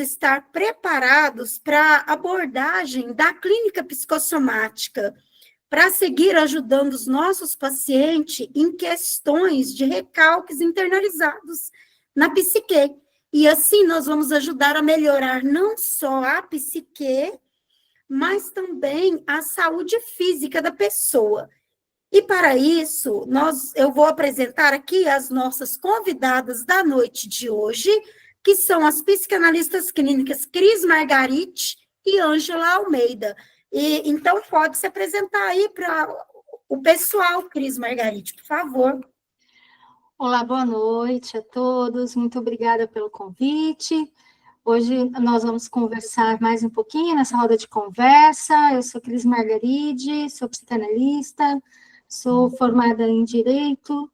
estar preparados para a abordagem da clínica psicossomática, para seguir ajudando os nossos pacientes em questões de recalques internalizados na psique. E assim nós vamos ajudar a melhorar não só a psique, mas também a saúde física da pessoa. E para isso, eu vou apresentar aqui as nossas convidadas da noite de hoje, que são as psicanalistas clínicas Cris Margarite e Ângela Almeida. Então, pode se apresentar aí para o pessoal, Cris Margarite, por favor. Olá, boa noite a todos, muito obrigada pelo convite. Hoje nós vamos conversar mais um pouquinho nessa roda de conversa. Eu sou Cris Margaride, sou psicanalista, sou formada em Direito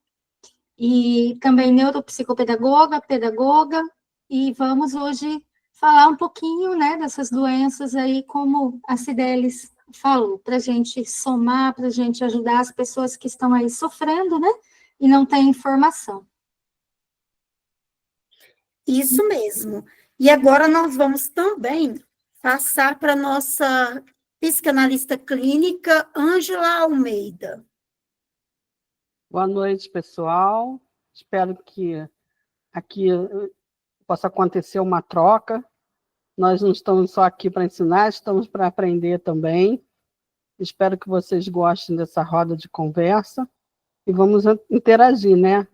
e também neuropsicopedagoga, pedagoga, e vamos hoje falar um pouquinho, né, dessas doenças aí, como a Cidelis falou, para a gente somar, para a gente ajudar as pessoas que estão aí sofrendo, né, e não têm informação. Isso mesmo. E agora nós vamos também passar para a nossa psicanalista clínica, Ângela Almeida. Boa noite, pessoal. Espero que aqui possa acontecer uma troca. Nós não estamos só aqui para ensinar, estamos para aprender também. Espero que vocês gostem dessa roda de conversa e vamos interagir, né?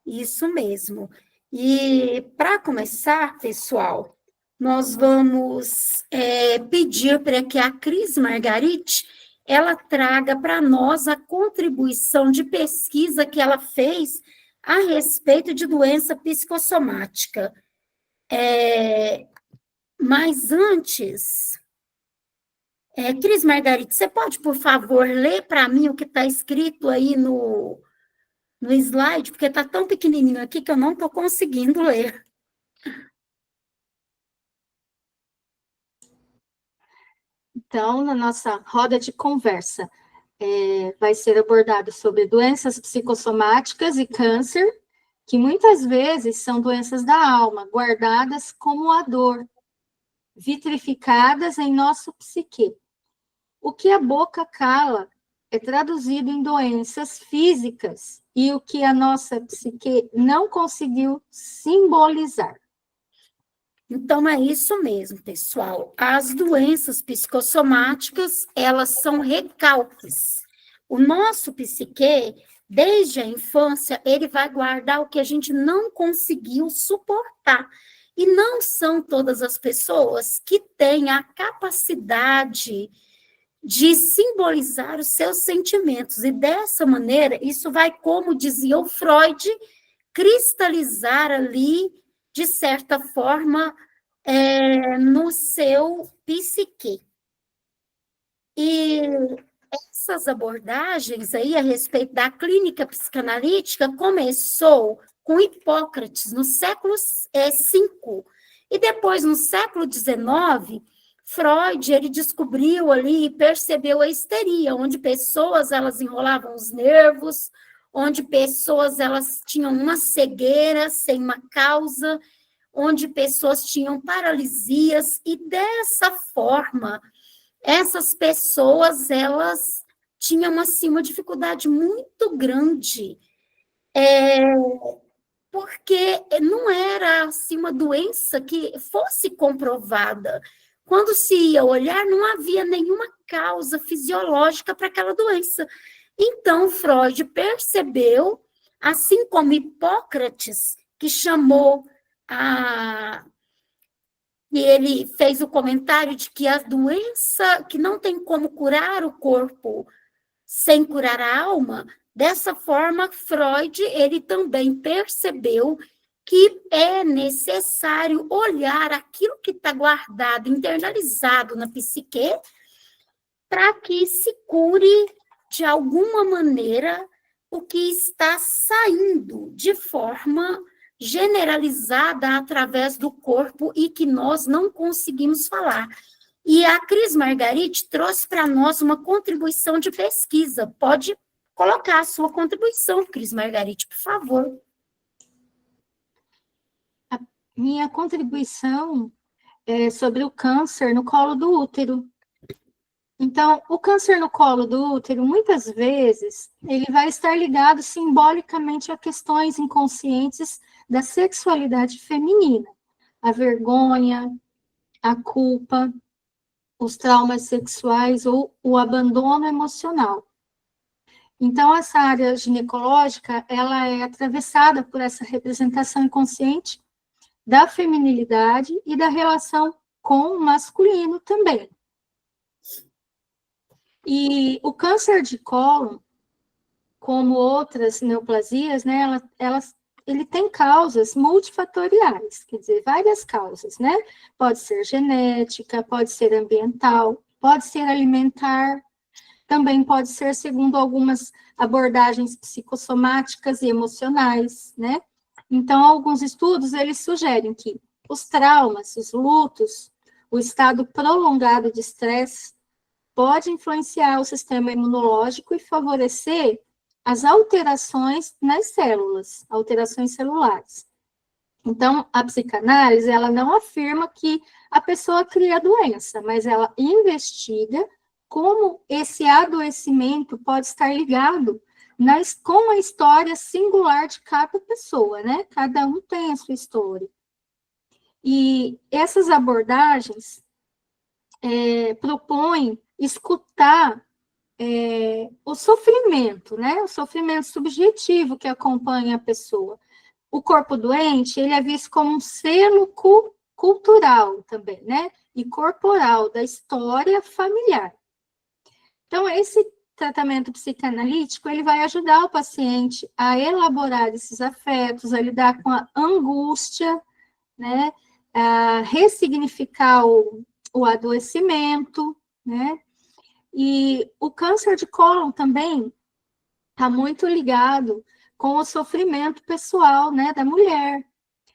Isso mesmo. E para começar, pessoal, nós vamos pedir para que a Cris Margarite ela traga para nós a contribuição de pesquisa que ela fez a respeito de doença psicossomática. Mas antes, Cris Margarite, você pode, por favor, ler para mim o que está escrito aí no slide, porque está tão pequenininho aqui que eu não estou conseguindo ler. Então, na nossa roda de conversa, vai ser abordado sobre doenças psicossomáticas e câncer, que muitas vezes são doenças da alma, guardadas como a dor, vitrificadas em nosso psique. O que a boca cala é traduzido em doenças físicas e o que a nossa psique não conseguiu simbolizar. Então, é isso mesmo, pessoal. As doenças psicossomáticas, elas são recalques. O nosso psique, desde a infância, ele vai guardar o que a gente não conseguiu suportar. E não são todas as pessoas que têm a capacidade de simbolizar os seus sentimentos. E dessa maneira, isso vai, como dizia o Freud, cristalizar ali, de certa forma, no seu psique. E essas abordagens aí a respeito da clínica psicanalítica começou com Hipócrates no século V. E depois, no século XIX, Freud, ele descobriu ali e percebeu a histeria, onde pessoas, elas enrolavam os nervos, onde pessoas, elas tinham uma cegueira sem uma causa, onde pessoas tinham paralisias, e dessa forma, essas pessoas, elas tinham, assim, uma dificuldade muito grande, porque não era, assim, uma doença que fosse comprovada. Quando se ia olhar, não havia nenhuma causa fisiológica para aquela doença. Então, Freud percebeu, assim como Hipócrates, que chamou e ele fez o comentário de que a doença, que não tem como curar o corpo sem curar a alma, dessa forma, Freud, ele também percebeu que é necessário olhar aquilo que está guardado, internalizado na psique, para que se cure, de alguma maneira, o que está saindo de forma generalizada através do corpo e que nós não conseguimos falar. E a Cris Margarite trouxe para nós uma contribuição de pesquisa. Pode colocar a sua contribuição, Cris Margarite, por favor. minha contribuição é sobre o câncer no colo do útero. Então, o câncer no colo do útero, muitas vezes, ele vai estar ligado simbolicamente a questões inconscientes da sexualidade feminina. A vergonha, a culpa, os traumas sexuais ou o abandono emocional. Então, essa área ginecológica, ela é atravessada por essa representação inconsciente da feminilidade e da relação com o masculino também. E o câncer de cólon, como outras neoplasias, né, ele tem causas multifatoriais, quer dizer, várias causas, né? Pode ser genética, pode ser ambiental, pode ser alimentar, também pode ser, segundo algumas abordagens psicossomáticas e emocionais, né? Então, alguns estudos, eles sugerem que os traumas, os lutos, o estado prolongado de estresse pode influenciar o sistema imunológico e favorecer as alterações nas células, alterações celulares. Então, a psicanálise, ela não afirma que a pessoa cria a doença, mas ela investiga como esse adoecimento pode estar ligado com a história singular de cada pessoa, né? Cada um tem a sua história. E essas abordagens propõem escutar o sofrimento, né? O sofrimento subjetivo que acompanha a pessoa. O corpo doente, ele é visto como um selo cultural também, né? E corporal da história familiar. Então, esse tratamento psicanalítico, ele vai ajudar o paciente a elaborar esses afetos, a lidar com a angústia, né? A ressignificar o adoecimento, né? E o câncer de cólon também está muito ligado com o sofrimento pessoal, né, da mulher.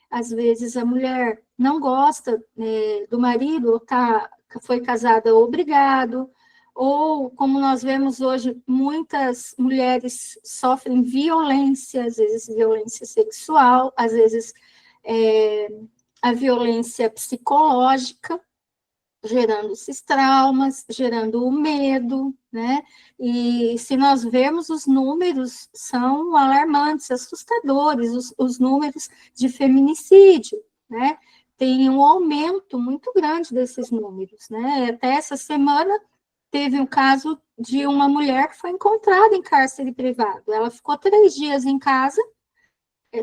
Às vezes a mulher não gosta do marido, ou foi casada obrigado, ou, como nós vemos hoje, muitas mulheres sofrem violência, às vezes violência sexual, às vezes a violência psicológica, gerando esses traumas, gerando o medo, né? E se nós vemos os números, são alarmantes, assustadores, os números de feminicídio, né? Tem um aumento muito grande desses números, né? Até essa semana teve um caso de uma mulher que foi encontrada em cárcere privado. Ela ficou 3 dias em casa,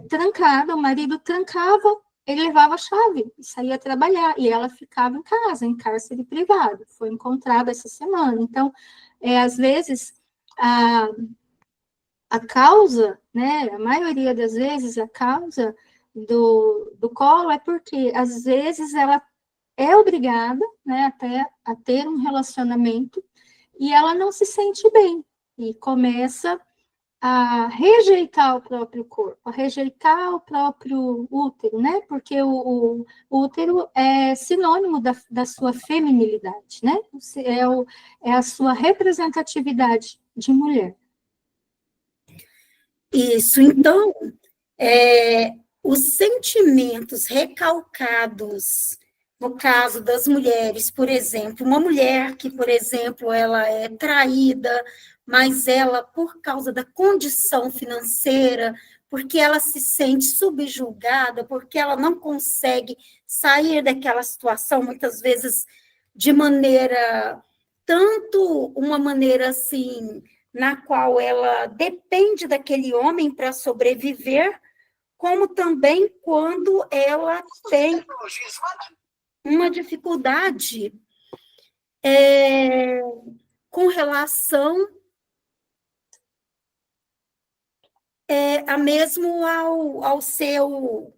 trancada, o marido trancava, ele levava a chave e saía trabalhar, e ela ficava em casa, em cárcere privado. Foi encontrada essa semana. Então, às vezes, a causa, né, a maioria das vezes, a causa do colo é porque, às vezes, ela é obrigada, né, até a ter um relacionamento, e ela não se sente bem, e começa a rejeitar o próprio corpo, a rejeitar o próprio útero, né? Porque o útero é sinônimo da sua feminilidade, né? É a sua representatividade de mulher. Isso, então, os sentimentos recalcados, no caso das mulheres, por exemplo, uma mulher que, por exemplo, ela é traída, mas ela, por causa da condição financeira, porque ela se sente subjugada, porque ela não consegue sair daquela situação, muitas vezes de maneira, tanto uma maneira assim, na qual ela depende daquele homem para sobreviver, como também quando ela tem uma dificuldade com relação a mesmo ao seu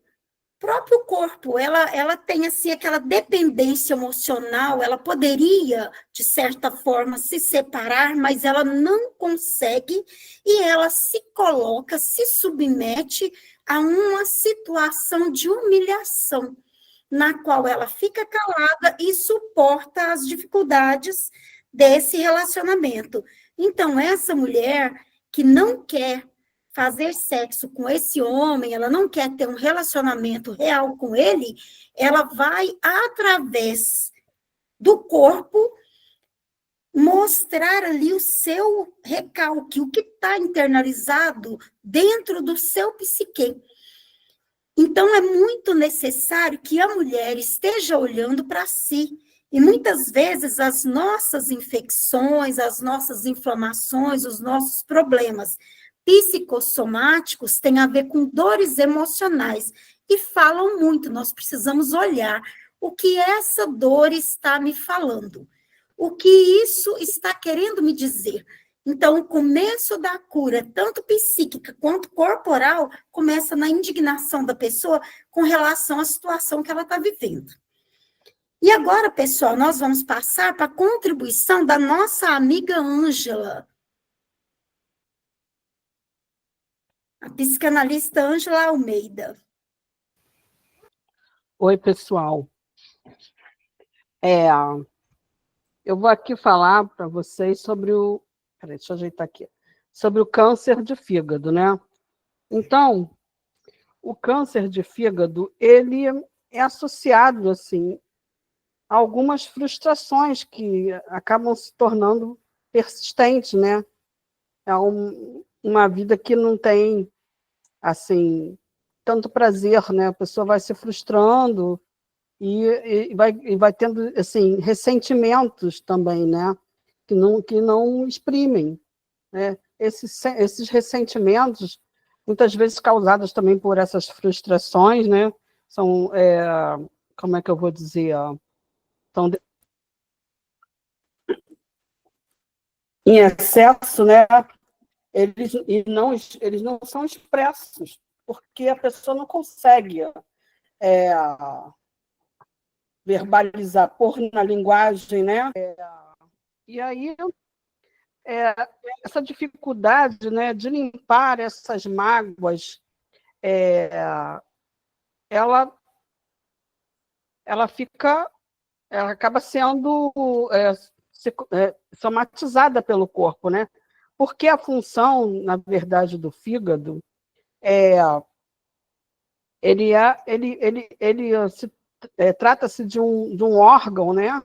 próprio corpo. Ela tem assim, aquela dependência emocional, ela poderia, de certa forma, se separar, mas ela não consegue, e ela se coloca, se submete a uma situação de humilhação, na qual ela fica calada e suporta as dificuldades desse relacionamento. Então, essa mulher que não quer fazer sexo com esse homem, ela não quer ter um relacionamento real com ele, ela vai, através do corpo, mostrar ali o seu recalque, o que está internalizado dentro do seu psique. Então, é muito necessário que a mulher esteja olhando para si. E muitas vezes as nossas infecções, as nossas inflamações, os nossos problemas psicossomáticos têm a ver com dores emocionais. E falam muito, nós precisamos olhar o que essa dor está me falando. O que isso está querendo me dizer? Então, o começo da cura, tanto psíquica quanto corporal, começa na indignação da pessoa com relação à situação que ela está vivendo. E agora, pessoal, nós vamos passar para a contribuição da nossa amiga Ângela. A psicanalista Ângela Almeida. Oi, pessoal. Eu vou aqui falar para vocês sobre o... Peraí, deixa eu ajeitar aqui. Sobre o câncer de fígado, né? Então, o câncer de fígado, ele é associado, assim, a algumas frustrações que acabam se tornando persistentes, né? É uma vida que não tem, assim, tanto prazer, né? A pessoa vai se frustrando e vai tendo, assim, ressentimentos também, né? Que não exprimem, né? Esses ressentimentos, muitas vezes causados também por essas frustrações, né? São, como é que eu vou dizer? São em excesso, né? Eles não são expressos, porque a pessoa não consegue verbalizar, pôr na linguagem, né? E aí, essa dificuldade, né, de limpar essas mágoas, ela acaba sendo somatizada pelo corpo, né? Porque a função, na verdade, do fígado trata-se de um órgão, né?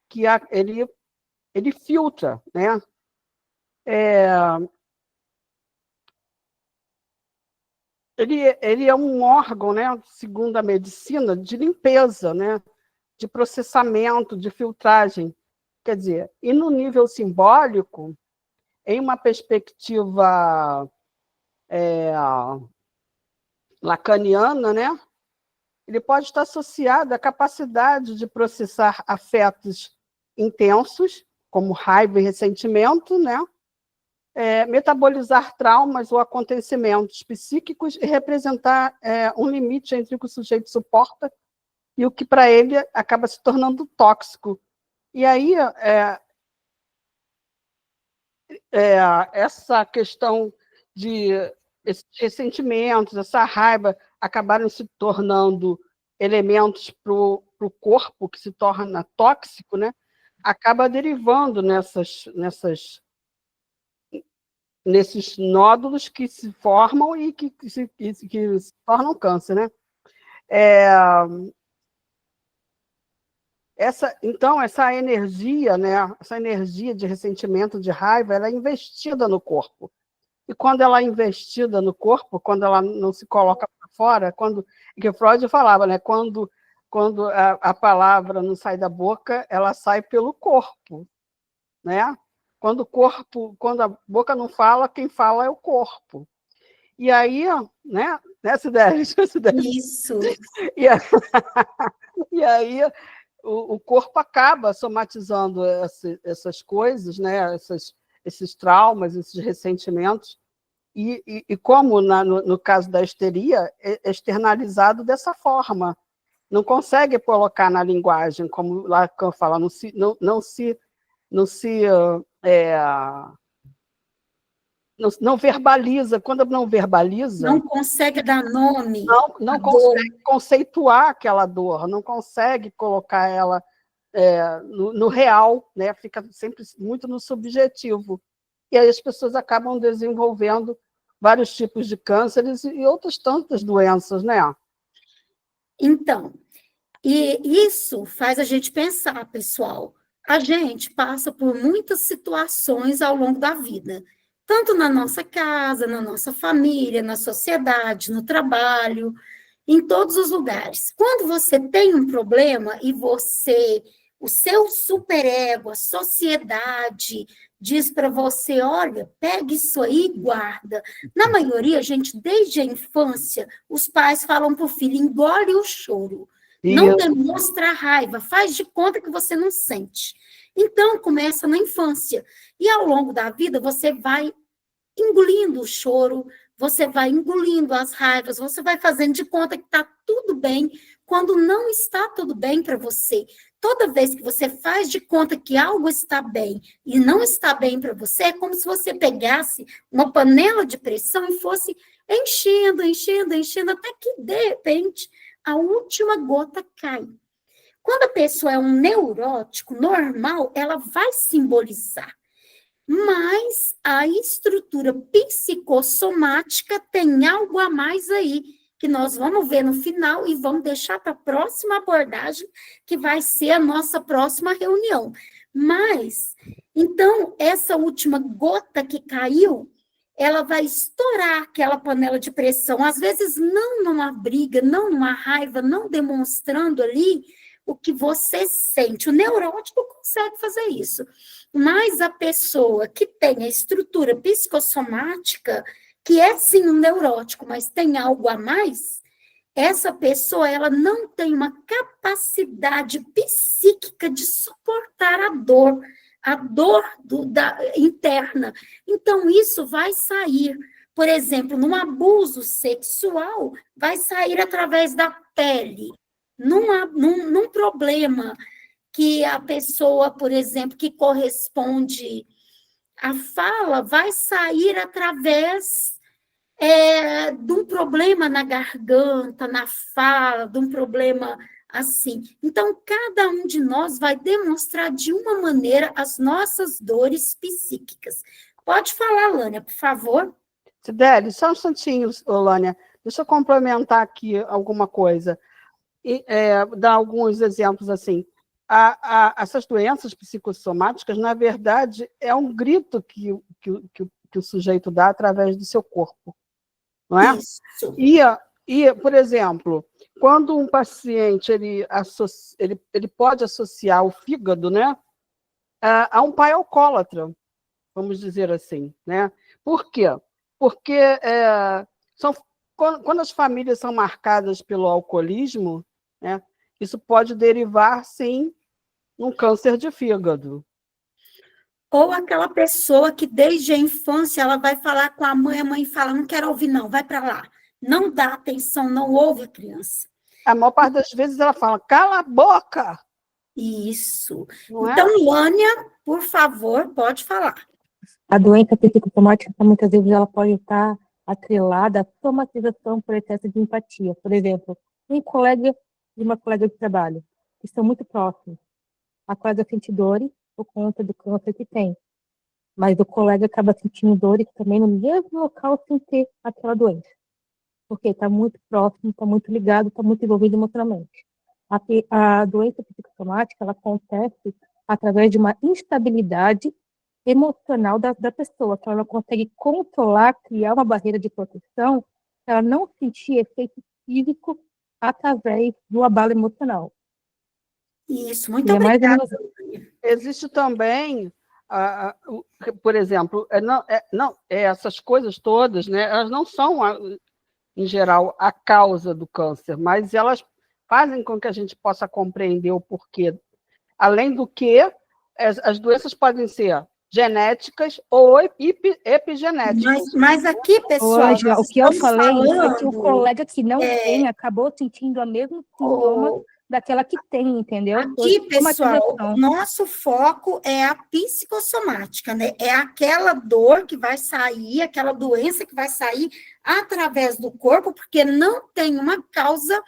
Que ele filtra, né? Ele é um órgão, né? Segundo a medicina, de limpeza, né? De processamento, de filtragem. Quer dizer, e no nível simbólico, em uma perspectiva lacaniana, né? Ele pode estar associado à capacidade de processar afetos intensos, como raiva e ressentimento, né? Metabolizar traumas ou acontecimentos psíquicos e representar um limite entre o que o sujeito suporta e o que para ele acaba se tornando tóxico. E aí, essa questão de esses ressentimentos, essa raiva, acabaram se tornando elementos para o corpo, que se torna tóxico, né? Acaba derivando nesses nódulos que se formam e que se tornam câncer, né? Então, essa energia, né? Essa energia de ressentimento, de raiva, ela é investida no corpo. E quando ela é investida no corpo, quando ela não se coloca para fora, que Freud falava, né? Quando a palavra não sai da boca, ela sai pelo corpo, né? Quando a boca não fala, quem fala é o corpo. E aí, né, Cidélia? Isso. E aí o corpo acaba somatizando essas coisas, né, esses traumas, esses ressentimentos, e como no caso da histeria, é externalizado dessa forma. Não consegue colocar na linguagem, como Lacan fala, não verbaliza. Quando não verbaliza, não consegue dar nome, não consegue conceituar aquela dor, não consegue colocar ela no real, né? Fica sempre muito no subjetivo. E aí as pessoas acabam desenvolvendo vários tipos de cânceres e outras tantas doenças, né? Então, e isso faz a gente pensar, pessoal. A gente passa por muitas situações ao longo da vida, tanto na nossa casa, na nossa família, na sociedade, no trabalho, em todos os lugares. Quando você tem um problema e o seu superego, a sociedade, diz para você, olha, pega isso aí e guarda. Na maioria, gente, desde a infância, os pais falam para o filho, engole o choro. Não demonstra a raiva, faz de conta que você não sente. Então, começa na infância. E ao longo da vida, você vai engolindo o choro, você vai engolindo as raivas, você vai fazendo de conta que está tudo bem, quando não está tudo bem para você. Toda vez que você faz de conta que algo está bem e não está bem para você, é como se você pegasse uma panela de pressão e fosse enchendo, enchendo, enchendo, até que, de repente, a última gota cai. Quando a pessoa é um neurótico normal, ela vai simbolizar. Mas a estrutura psicossomática tem algo a mais aí, que nós vamos ver no final e vamos deixar para a próxima abordagem, que vai ser a nossa próxima reunião. Mas, então, essa última gota que caiu, ela vai estourar aquela panela de pressão, às vezes não numa briga, não numa raiva, não demonstrando ali o que você sente. O neurótico consegue fazer isso, mas a pessoa que tem a estrutura psicossomática, que é sim um neurótico, mas tem algo a mais, essa pessoa ela não tem uma capacidade psíquica de suportar a dor interna. Então, isso vai sair, por exemplo, num abuso sexual, vai sair através da pele, num problema que a pessoa, por exemplo, que corresponde à fala, vai sair através de um problema na garganta, na fala, de um problema assim. Então, cada um de nós vai demonstrar de uma maneira as nossas dores psíquicas. Pode falar, Lânia, por favor. Sibeli, só um instantinho, Lânia. Deixa eu complementar aqui alguma coisa. E, dar alguns exemplos assim. Essas doenças psicossomáticas, na verdade, é um grito que o sujeito dá através do seu corpo, não é? Isso. E, por exemplo, quando um paciente ele pode associar o fígado, né, a um pai alcoólatra, vamos dizer assim, né? Por quê? Porque quando as famílias são marcadas pelo alcoolismo, né, isso pode derivar, sim, num câncer de fígado. Ou aquela pessoa que desde a infância ela vai falar com a mãe fala, não quero ouvir não, vai para lá. Não dá atenção, não ouve a criança. A maior parte das vezes ela fala, cala a boca! Isso. Não então, é? Lânia, por favor, pode falar. A doença psicossomática, muitas vezes, ela pode estar atrelada à somatização por excesso de empatia. Por exemplo, um colega e uma colega de trabalho, que estão muito próximos. A colega sente dores por conta do câncer que tem, mas o colega acaba sentindo dores também no mesmo local sem ter aquela doença. Porque está muito próximo, está muito ligado, está muito envolvido emocionalmente. A doença psicossomática, ela acontece através de uma instabilidade emocional da pessoa, que ela não consegue controlar, criar uma barreira de proteção, ela não sentir efeito físico através do abalo emocional. Isso, muito obrigada. Existe também, por exemplo, essas coisas todas, né, elas não são, em geral, a causa do câncer, mas elas fazem com que a gente possa compreender o porquê. Além do que, as doenças podem ser genéticas ou epigenéticas. Mas aqui, pessoal, hoje, o que eu falei foi que o colega que não tem acabou sentindo a mesma sintoma daquela que tem, entendeu? Aqui, pessoal, o nosso foco é a psicossomática, né? É aquela dor que vai sair, aquela doença que vai sair através do corpo, porque não tem uma causa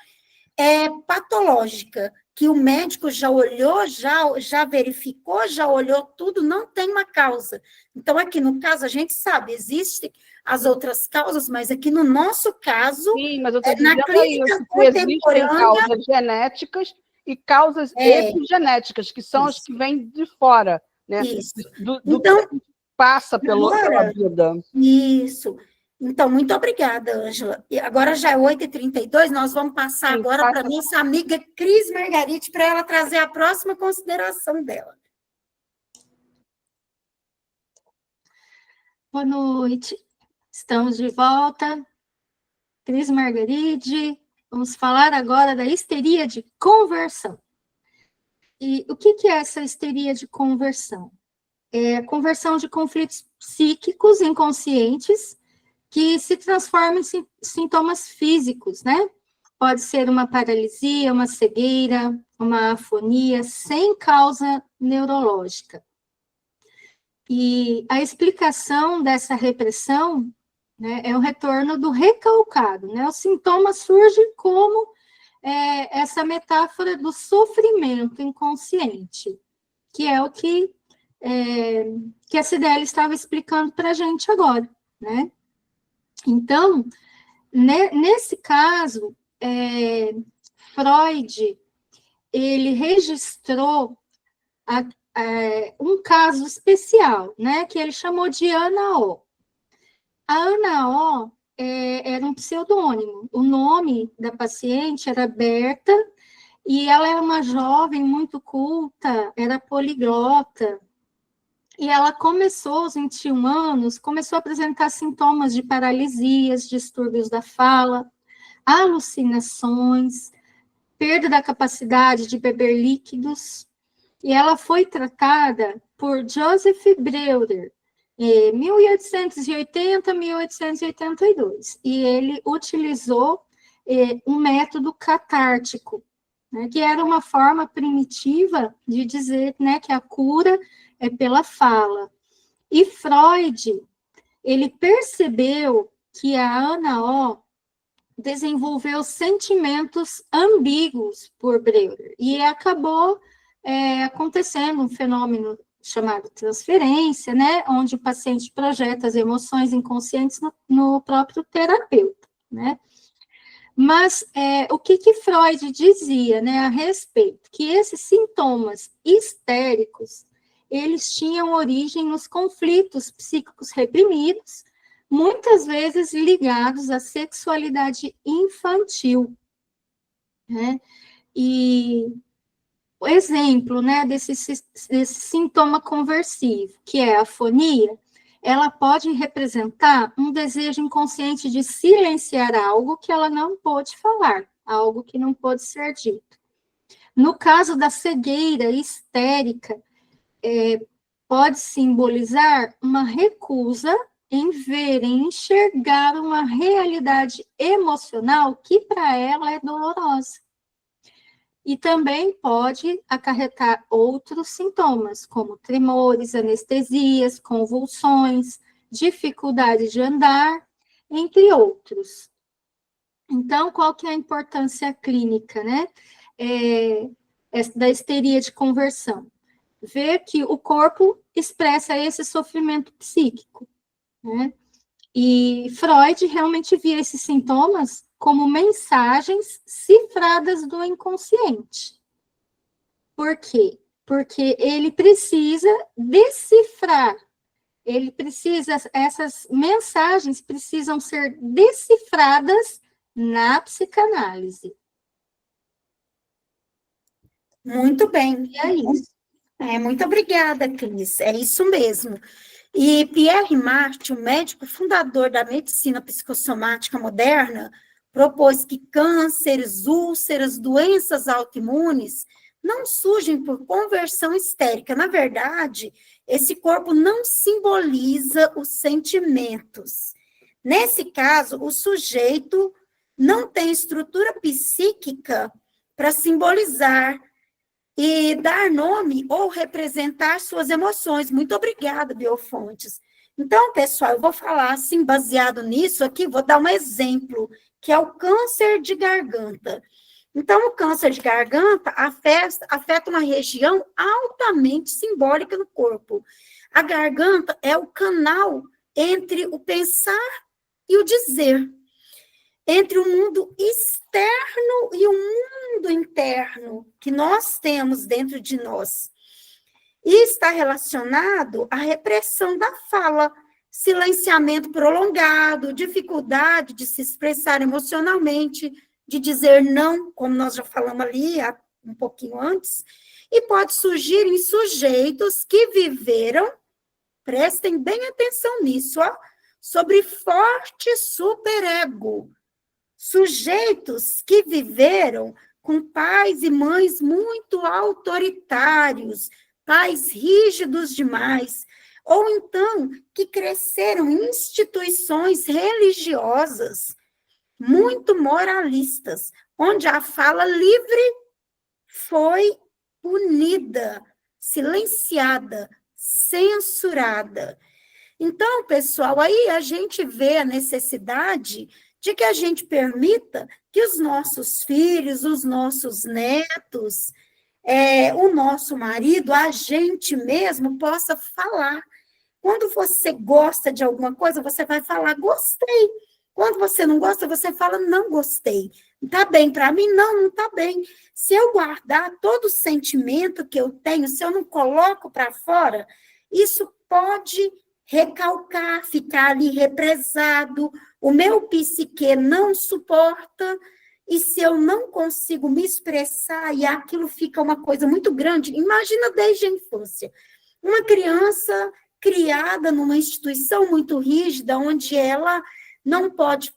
patológica. que o médico já olhou, já verificou, já olhou tudo, não tem uma causa. Então, aqui no caso, a gente sabe, existem as outras causas, mas aqui no nosso caso, Sim, mas eu estou na dizendo clínica isso, que existem contemporânea, causas genéticas e causas epigenéticas, que são as que vêm de fora, né? Isso. Do Então, que passa pela vida. Isso. Então, muito obrigada, Ângela. E agora já é 8h32, nós vamos passar Sim, agora para a nossa amiga Cris Margarite, para ela trazer a próxima consideração dela. Boa noite. Estamos de volta. Cris Margaride. Vamos falar agora da histeria de conversão. E o que é essa histeria de conversão? É a conversão de conflitos psíquicos inconscientes que se transformam em sintomas físicos, né? Pode ser uma paralisia, uma cegueira, uma afonia, sem causa neurológica. E a explicação dessa repressão, né, é o retorno do recalcado, né? O sintoma surge como essa metáfora do sofrimento inconsciente, que é o que a Cideli estava explicando para a gente agora, né? Então, nesse caso, Freud, ele registrou um caso especial, né, que ele chamou de Ana O. A Ana O era um pseudônimo. O nome da paciente era Berta, e ela era uma jovem muito culta, era poliglota, e ela começou, aos 21 anos, começou a apresentar sintomas de paralisias, distúrbios da fala, alucinações, perda da capacidade de beber líquidos, e ela foi tratada por Joseph Breuer, em 1880, 1882, e ele utilizou um método catártico, né, que era uma forma primitiva de dizer, né, que a cura é pela fala. E Freud, ele percebeu que a Ana O desenvolveu sentimentos ambíguos por Breuer, e acabou acontecendo um fenômeno chamado transferência, né, onde o paciente projeta as emoções inconscientes no próprio terapeuta, né. Mas o que Freud dizia, né, a respeito? Que esses sintomas histéricos, eles tinham origem nos conflitos psíquicos reprimidos, muitas vezes ligados à sexualidade infantil, né? E o exemplo, né, desse sintoma conversivo, que é a afonia, ela pode representar um desejo inconsciente de silenciar algo que ela não pôde falar, algo que não pôde ser dito. No caso da cegueira histérica, pode simbolizar uma recusa em ver, em enxergar uma realidade emocional que para ela é dolorosa. E também pode acarretar outros sintomas, como tremores, anestesias, convulsões, dificuldade de andar, entre outros. Então, qual que é a importância clínica, né, da histeria de conversão? Ver que o corpo expressa esse sofrimento psíquico, né? E Freud realmente via esses sintomas como mensagens cifradas do inconsciente. Por quê? Porque ele precisa decifrar, essas mensagens precisam ser decifradas na psicanálise. Muito bem. E é isso. Muito obrigada, Cris. É isso mesmo. E Pierre Marty, o médico fundador da medicina psicossomática moderna, propôs que cânceres, úlceras, doenças autoimunes não surgem por conversão histérica. Na verdade, esse corpo não simboliza os sentimentos. Nesse caso, o sujeito não tem estrutura psíquica para simbolizar e dar nome ou representar suas emoções. Muito obrigada, Biofontes. Então, pessoal, eu vou falar assim, baseado nisso aqui, vou dar um exemplo, que é o câncer de garganta. Então, o câncer de garganta afeta uma região altamente simbólica no corpo. A garganta é o canal entre o pensar e o dizer, entre o mundo externo e o mundo interno que nós temos dentro de nós. E está relacionado à repressão da fala, silenciamento prolongado, dificuldade de se expressar emocionalmente, de dizer não, como nós já falamos ali um pouquinho antes, e pode surgir em sujeitos que viveram, prestem bem atenção nisso, ó, sobre forte superego, sujeitos que viveram com pais e mães muito autoritários, pais rígidos demais, ou então que cresceram em instituições religiosas muito moralistas, onde a fala livre foi punida, silenciada, censurada. Então, pessoal, aí a gente vê a necessidade de que a gente permita que os nossos filhos, os nossos netos, o nosso marido, a gente mesmo possa falar. Quando você gosta de alguma coisa, você vai falar, gostei. Quando você não gosta, você fala, não gostei. Está bem para mim? Não, não está bem. Se eu guardar todo o sentimento que eu tenho, se eu não coloco para fora, isso pode recalcar, ficar ali represado, o meu psique não suporta, e se eu não consigo me expressar, e aquilo fica uma coisa muito grande, imagina desde a infância, uma criança criada numa instituição muito rígida, onde ela não pode,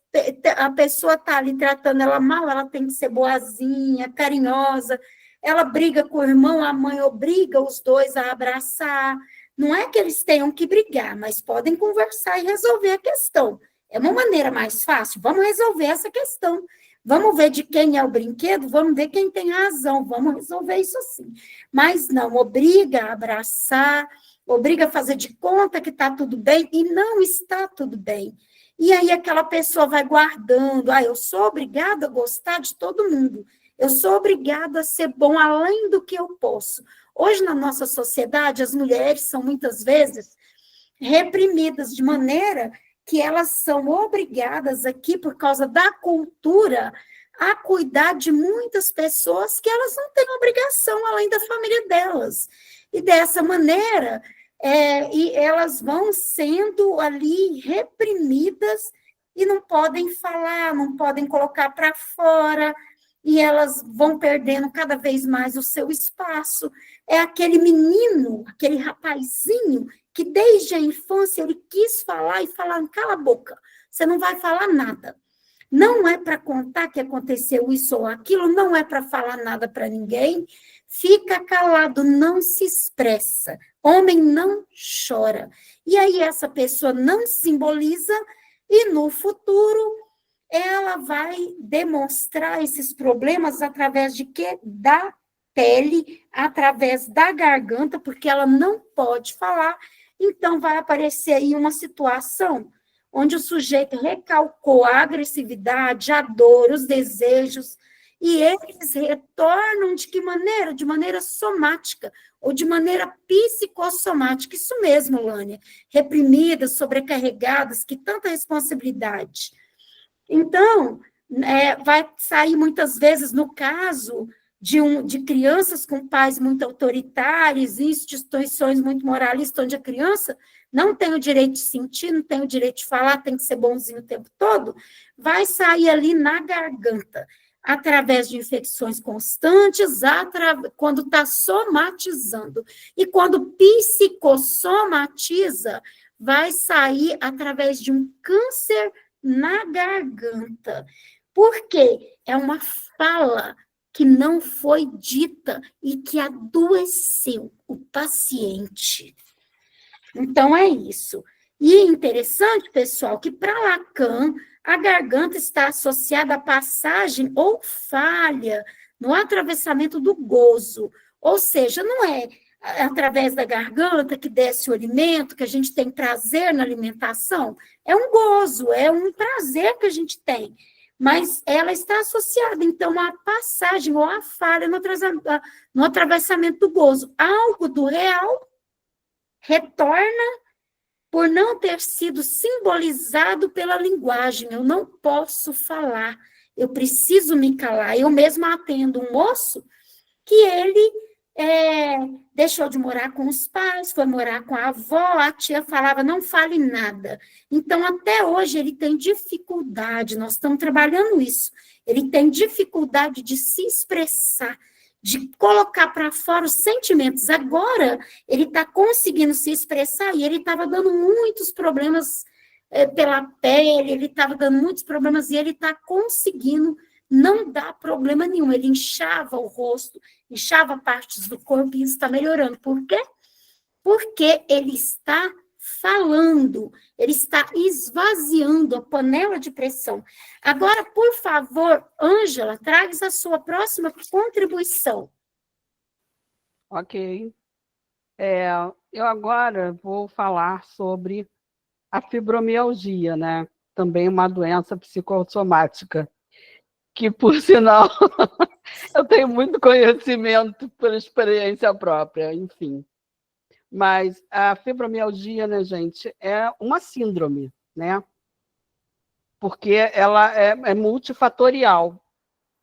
a pessoa está ali tratando ela mal, ela tem que ser boazinha, carinhosa, ela briga com o irmão, a mãe obriga os dois a abraçar. Não é que eles tenham que brigar, mas podem conversar e resolver a questão. É uma maneira mais fácil, vamos resolver essa questão. Vamos ver de quem é o brinquedo, vamos ver quem tem razão, vamos resolver isso assim. Mas não, obriga a abraçar, obriga a fazer de conta que está tudo bem, e não está tudo bem. E aí aquela pessoa vai guardando, eu sou obrigada a gostar de todo mundo, eu sou obrigada a ser bom além do que eu posso. Hoje, na nossa sociedade, as mulheres são muitas vezes reprimidas de maneira que elas são obrigadas aqui, por causa da cultura, a cuidar de muitas pessoas que elas não têm obrigação além da família delas. E dessa maneira, e elas vão sendo ali reprimidas e não podem falar, não podem colocar para fora, e elas vão perdendo cada vez mais o seu espaço. É aquele menino, aquele rapazinho, que desde a infância ele quis falar e falar, cala a boca, você não vai falar nada. Não é para contar que aconteceu isso ou aquilo, não é para falar nada para ninguém, fica calado, não se expressa. Homem não chora. E aí essa pessoa não simboliza, e no futuro ela vai demonstrar esses problemas através de quê? Da pele, através da garganta, porque ela não pode falar. Então vai aparecer aí uma situação onde o sujeito recalcou a agressividade, a dor, os desejos, e eles retornam de que maneira? De maneira somática, ou de maneira psicossomática. Isso mesmo, Lânia. Reprimidas, sobrecarregadas, que tanta responsabilidade. Então, vai sair muitas vezes, no caso de crianças com pais muito autoritários, instituições muito moralistas, onde a criança não tem o direito de sentir, não tem o direito de falar, tem que ser bonzinho o tempo todo, vai sair ali na garganta, através de infecções constantes, quando está somatizando. E quando psicossomatiza, vai sair através de um câncer na garganta. Por quê? É uma fala que não foi dita e que adoeceu o paciente. Então, é isso. E é interessante, pessoal, que para Lacan, a garganta está associada à passagem ou falha no atravessamento do gozo. Ou seja, não é através da garganta que desce o alimento, que a gente tem prazer na alimentação. É um gozo, é um prazer que a gente tem. mas ela está associada, então, à passagem ou à falha no atravessamento do gozo. Algo do real retorna por não ter sido simbolizado pela linguagem. Eu não posso falar, eu preciso me calar. Eu mesma atendo um moço que ele deixou de morar com os pais, foi morar com a avó, a tia falava, não fale nada. Então, até hoje, ele tem dificuldade, nós estamos trabalhando isso, ele tem dificuldade de se expressar, de colocar para fora os sentimentos. Agora, ele está conseguindo se expressar e ele estava dando muitos problemas pela pele, ele estava dando muitos problemas e ele está conseguindo não dá problema nenhum. Ele inchava o rosto, inchava partes do corpo e isso está melhorando. Por quê? Porque ele está falando, ele está esvaziando a panela de pressão. Agora, por favor, Ângela, traga a sua próxima contribuição. Ok. Eu agora vou falar sobre a fibromialgia, né? Também uma doença psicossomática, que, por sinal, eu tenho muito conhecimento por experiência própria, enfim. Mas a fibromialgia, né, gente, é uma síndrome, né? Porque ela é multifatorial.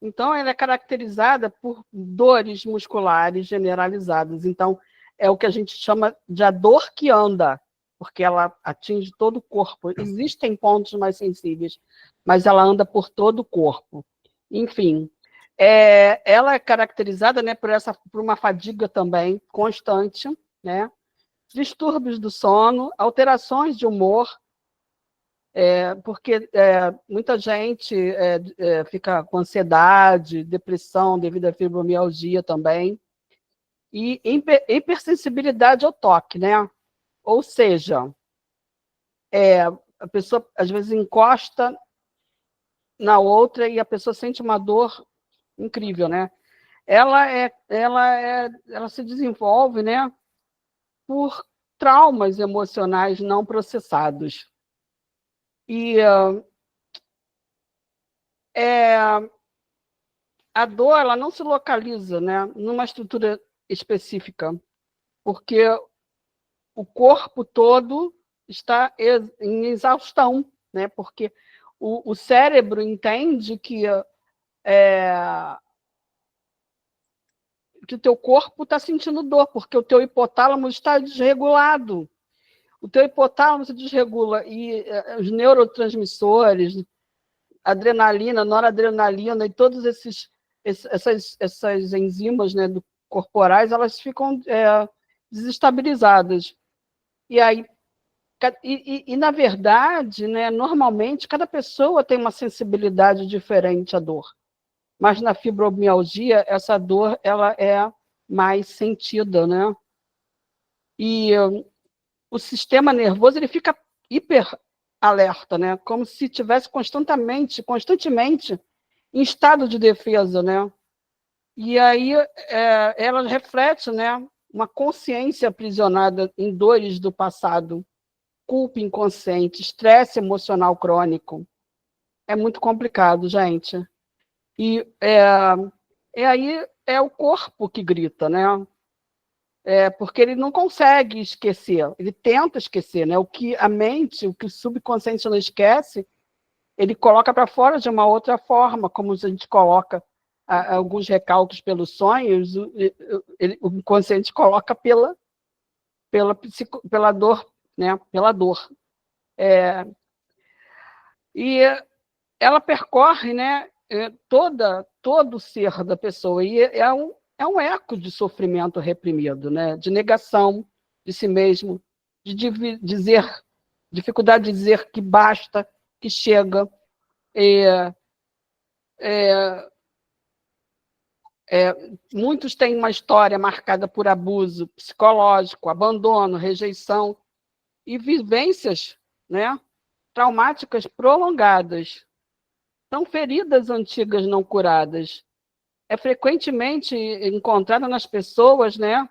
Então, ela é caracterizada por dores musculares generalizadas. Então, é o que a gente chama de a dor que anda, porque ela atinge todo o corpo. Existem pontos mais sensíveis, mas ela anda por todo o corpo. Enfim, ela é caracterizada, né, por uma fadiga também constante, né, distúrbios do sono, alterações de humor, porque muita gente fica com ansiedade, depressão devido à fibromialgia também, e hipersensibilidade ao toque, né? Ou seja, a pessoa às vezes encosta na outra e a pessoa sente uma dor incrível, né? Ela se desenvolve, né, por traumas emocionais não processados. E a dor, ela não se localiza, né, numa estrutura específica, porque o corpo todo está em exaustão, né, porque o cérebro entende que o teu corpo está sentindo dor, porque o teu hipotálamo está desregulado. O teu hipotálamo se desregula e os neurotransmissores, adrenalina, noradrenalina e todas essas enzimas, né, corporais, elas ficam desestabilizadas. E aí, na verdade, né, normalmente, cada pessoa tem uma sensibilidade diferente à dor. Mas na fibromialgia, essa dor ela é mais sentida, né? E o sistema nervoso ele fica hiper alerta, né? Como se estivesse constantemente em estado de defesa, né? E aí ela reflete, né, uma consciência aprisionada em dores do passado, culpa inconsciente, estresse emocional crônico. É muito complicado, gente. E aí é o corpo que grita, né? Porque ele não consegue esquecer, ele tenta esquecer, né? O que a mente, o que o subconsciente não esquece, ele coloca para fora de uma outra forma, como a gente coloca alguns recalques pelos sonhos, o inconsciente coloca pela dor, né? Pela dor. E ela percorre, né, todo o ser da pessoa, e é um eco de sofrimento reprimido, né, de negação de si mesmo, de dificuldade de dizer que basta, que chega. Muitos têm uma história marcada por abuso psicológico, abandono, rejeição e vivências, né, traumáticas prolongadas. São feridas antigas não curadas. É frequentemente encontrada nas pessoas, né,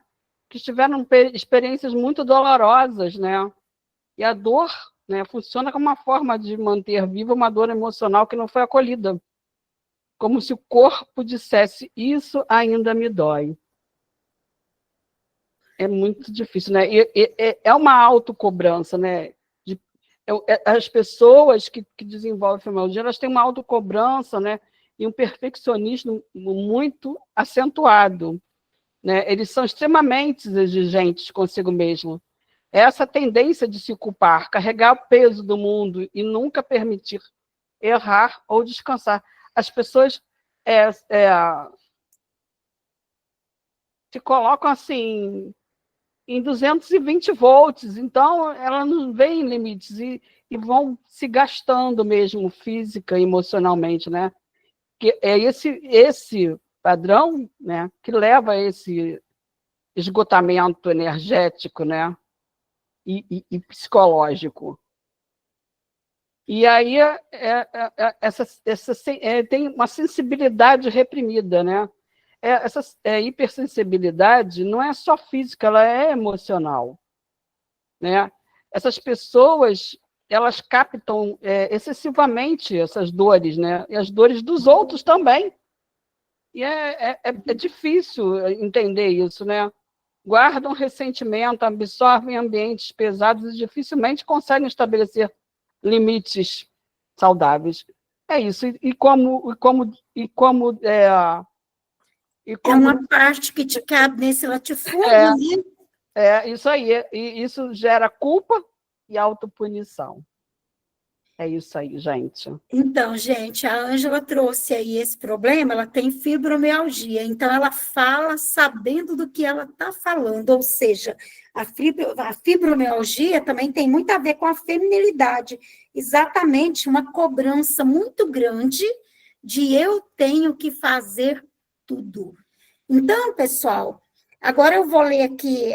que tiveram experiências muito dolorosas, né? E a dor né? Funciona como uma forma de manter viva uma dor emocional que não foi acolhida. Como se o corpo dissesse, isso ainda me dói. É muito difícil, né? É uma autocobrança, né? As pessoas que desenvolvem fibromialgia, elas têm uma autocobrança, né? E um perfeccionismo muito acentuado, né? Eles são extremamente exigentes consigo mesmo. Essa tendência de se culpar, carregar o peso do mundo e nunca permitir errar ou descansar. As pessoas se colocam assim em 220 volts, então elas não veem limites e vão se gastando mesmo física e emocionalmente, né? Que é esse padrão, né, que leva a esse esgotamento energético, né, e psicológico. E aí tem uma sensibilidade reprimida, né? Essa hipersensibilidade não é só física, ela é emocional, né? Essas pessoas, elas captam excessivamente essas dores, né? E as dores dos outros também. E é difícil entender isso, né? Guardam ressentimento, absorvem ambientes pesados e dificilmente conseguem estabelecer limites saudáveis. É isso. E como É uma parte que te cabe nesse latifúndio, né? Isso aí. E isso gera culpa e autopunição. É isso aí, gente. Então, gente, a Ângela trouxe aí esse problema, ela tem fibromialgia, então ela fala sabendo do que ela está falando, ou seja, a fibromialgia também tem muito a ver com a feminilidade, exatamente uma cobrança muito grande de eu tenho que fazer tudo. Então, pessoal, agora eu vou ler aqui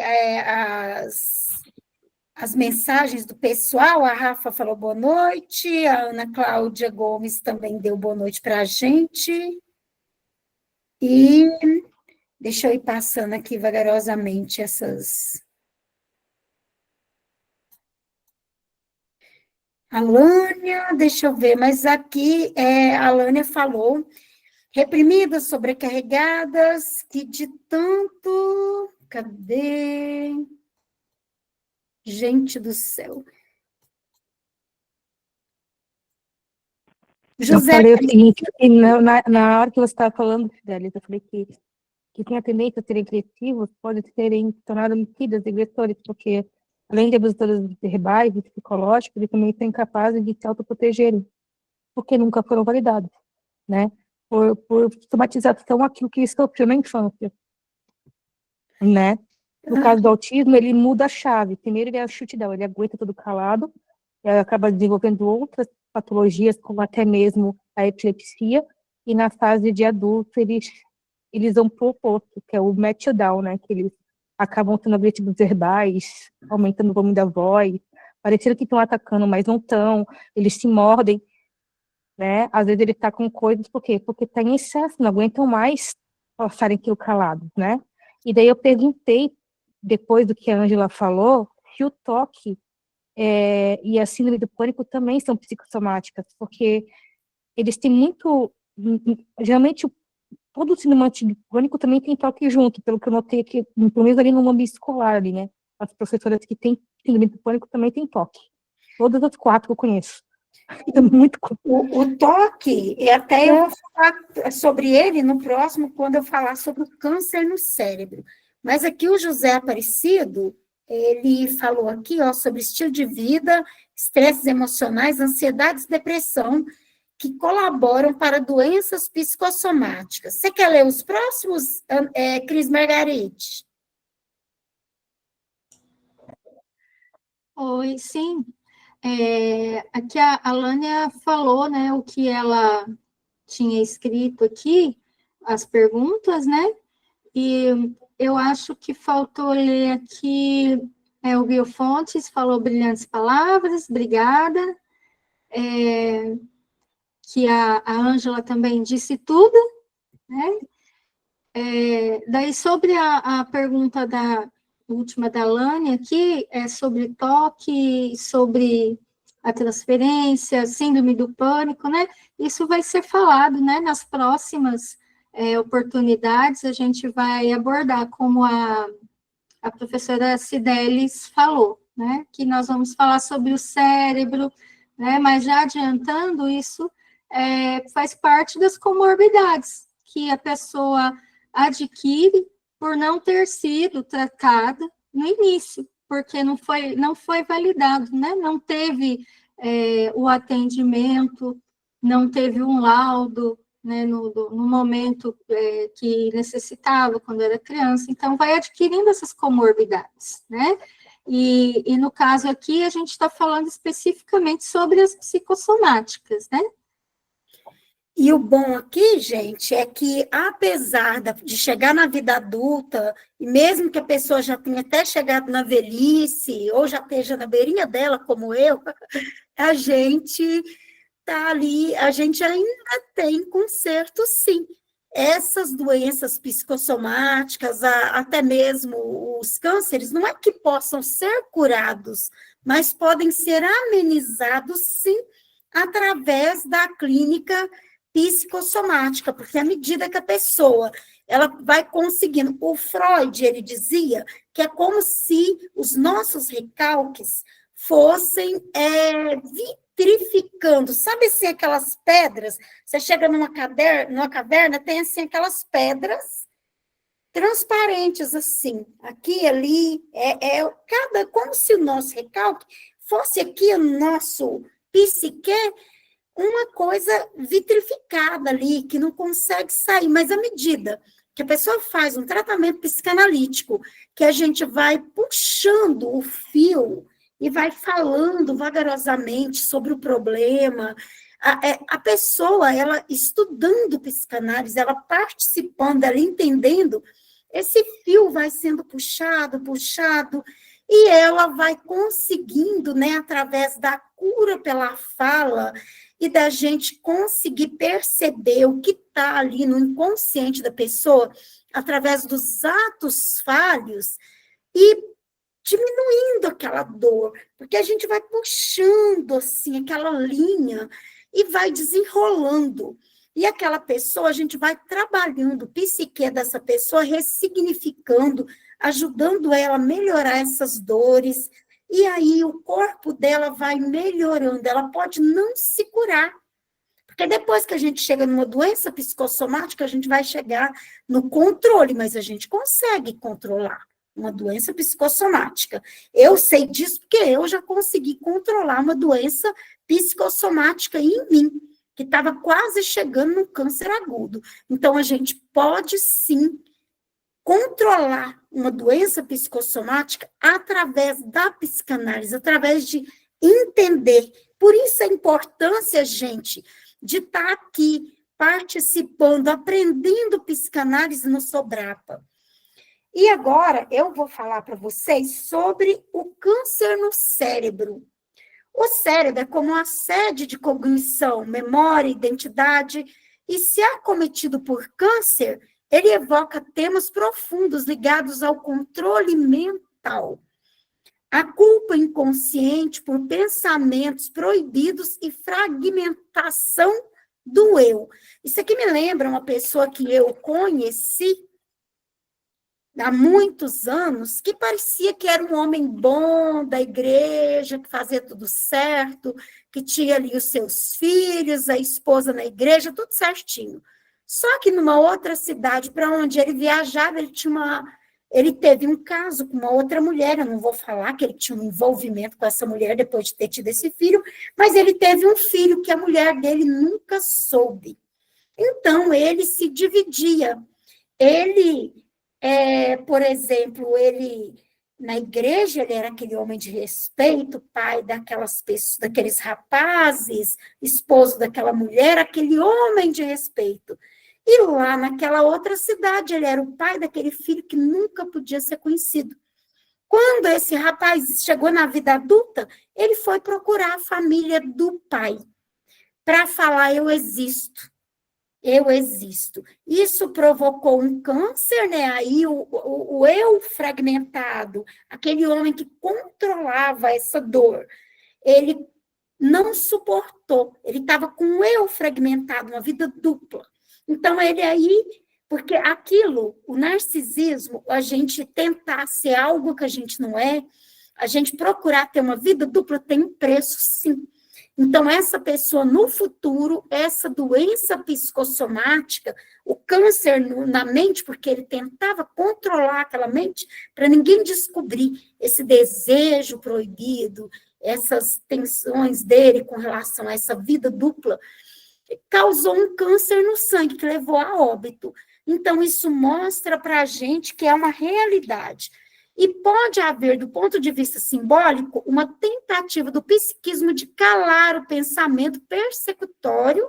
as mensagens do pessoal. A Rafa falou boa noite, a Ana Cláudia Gomes também deu boa noite para a gente. E deixa eu ir passando aqui vagarosamente essas. A Lânia, deixa eu ver, mas aqui a Lânia falou, reprimidas, sobrecarregadas, que de tanto. Cadê? Gente do céu. José, eu falei o seguinte, na hora que você estava falando, Fidelis, eu falei que tem a tendência a serem agressivos, podem serem tornados homicidas, agressores, porque além de abusadores verbais e psicológicos, eles também são incapazes de se autoprotegerem, porque nunca foram validados, né? Por somatização, aquilo que ele sofreu na infância, né? No caso do autismo, ele muda a chave. Primeiro ele é a chutidão, ele aguenta tudo calado, acaba desenvolvendo outras patologias, como até mesmo a epilepsia, e na fase de adulto eles vão para o oposto, que é o meltdown, né? Que eles acabam sendo agressivos verbais, aumentando o volume da voz, parecendo que estão atacando, mas não estão, eles se mordem, né? Às vezes ele está com coisas, por quê? Porque está em excesso, não aguentam mais passarem aquilo calados, né? E daí eu perguntei, depois do que a Ângela falou, se o toque e a síndrome do pânico também são psicossomáticas, porque eles têm muito, geralmente todo síndrome do pânico também tem toque junto, pelo que eu notei aqui, pelo menos ali no ambiente escolar ali, né? As professoras que têm síndrome do pânico também têm toque. Todas as 4 que eu conheço. É muito o toque, e até eu vou falar sobre ele no próximo, quando eu falar sobre o câncer no cérebro. Mas aqui o José Aparecido, ele falou aqui, ó, sobre estilo de vida, estresses emocionais, ansiedades, depressão, que colaboram para doenças psicossomáticas. Você quer ler os próximos, Cris Margarete? Oi, sim. Aqui a Lânia falou, né, o que ela tinha escrito aqui, as perguntas, né? E eu acho que faltou ler aqui, o Biofontes falou brilhantes palavras, obrigada. Que a Ângela também disse tudo, né? Daí, sobre a pergunta última da Lânia aqui, sobre toque, sobre a transferência, síndrome do pânico, né? Isso vai ser falado, né? Nas próximas oportunidades, a gente vai abordar, como a professora Cidelis falou, né? Que nós vamos falar sobre o cérebro, né? Mas já adiantando, isso faz parte das comorbidades que a pessoa adquire por não ter sido tratada no início, porque não foi validado, né? Não teve o atendimento, não teve um laudo, né, no momento que necessitava, quando era criança. Então, vai adquirindo essas comorbidades, né? E no caso aqui, a gente está falando especificamente sobre as psicossomáticas, né? E o bom aqui, gente, é que apesar de chegar na vida adulta, e mesmo que a pessoa já tenha até chegado na velhice, ou já esteja na beirinha dela, como eu, a gente tá ali, a gente ainda tem conserto, sim. Essas doenças psicossomáticas, até mesmo os cânceres, não é que possam ser curados, mas podem ser amenizados, sim, através da clínica psicossomática, porque à medida que a pessoa ela vai conseguindo, o Freud, ele dizia que é como se os nossos recalques fossem vitrificando, sabe assim, aquelas pedras, você chega numa caverna, tem assim aquelas pedras transparentes assim, aqui, ali, como se o nosso recalque fosse aqui o nosso psique, uma coisa vitrificada ali, que não consegue sair, mas à medida que a pessoa faz um tratamento psicanalítico, que a gente vai puxando o fio e vai falando vagarosamente sobre o problema, a pessoa, ela estudando psicanálise, ela participando, ela entendendo, esse fio vai sendo puxado, e ela vai conseguindo, né, através da cura pela fala, e da gente conseguir perceber o que está ali no inconsciente da pessoa, através dos atos falhos, e diminuindo aquela dor, porque a gente vai puxando, assim, aquela linha, e vai desenrolando. E aquela pessoa, a gente vai trabalhando o psique dessa pessoa, ressignificando, ajudando ela a melhorar essas dores, e aí o corpo dela vai melhorando, ela pode não se curar, porque depois que a gente chega numa doença psicossomática, a gente vai chegar no controle, mas a gente consegue controlar uma doença psicossomática. Eu sei disso porque eu já consegui controlar uma doença psicossomática em mim, que estava quase chegando no câncer agudo. Então, a gente pode sim controlar uma doença psicossomática através da psicanálise, através de entender. Por isso a importância, gente, de estar aqui participando, aprendendo psicanálise no Sobrapa. E agora eu vou falar para vocês sobre o câncer no cérebro. O cérebro é como a sede de cognição, memória, identidade, e se acometido por câncer, ele evoca temas profundos ligados ao controle mental, a culpa inconsciente por pensamentos proibidos e fragmentação do eu. Isso aqui me lembra uma pessoa que eu conheci há muitos anos, que parecia que era um homem bom da igreja, que fazia tudo certo, que tinha ali os seus filhos, a esposa na igreja, tudo certinho. Só que numa outra cidade para onde ele viajava, ele teve um caso com uma outra mulher, eu não vou falar que ele tinha um envolvimento com essa mulher depois de ter tido esse filho, mas ele teve um filho que a mulher dele nunca soube. Então, ele se dividia. Por exemplo, na igreja, ele era aquele homem de respeito, pai daquelas pessoas, daqueles rapazes, esposo daquela mulher, aquele homem de respeito. E lá naquela outra cidade, ele era o pai daquele filho que nunca podia ser conhecido. Quando esse rapaz chegou na vida adulta, ele foi procurar a família do pai para falar: eu existo. Eu existo. Isso provocou um câncer, né? Aí o eu fragmentado, aquele homem que controlava essa dor, ele não suportou. Ele estava com um eu fragmentado, uma vida dupla. Então, ele aí, porque aquilo, o narcisismo, a gente tentar ser algo que a gente não é, a gente procurar ter uma vida dupla tem um preço, sim. Então, essa pessoa, no futuro, essa doença psicossomática, o câncer na mente, porque ele tentava controlar aquela mente para ninguém descobrir esse desejo proibido, essas tensões dele com relação a essa vida dupla, causou um câncer no sangue, que levou a óbito. Então, isso mostra para a gente que é uma realidade. E pode haver, do ponto de vista simbólico, uma tentativa do psiquismo de calar o pensamento persecutório,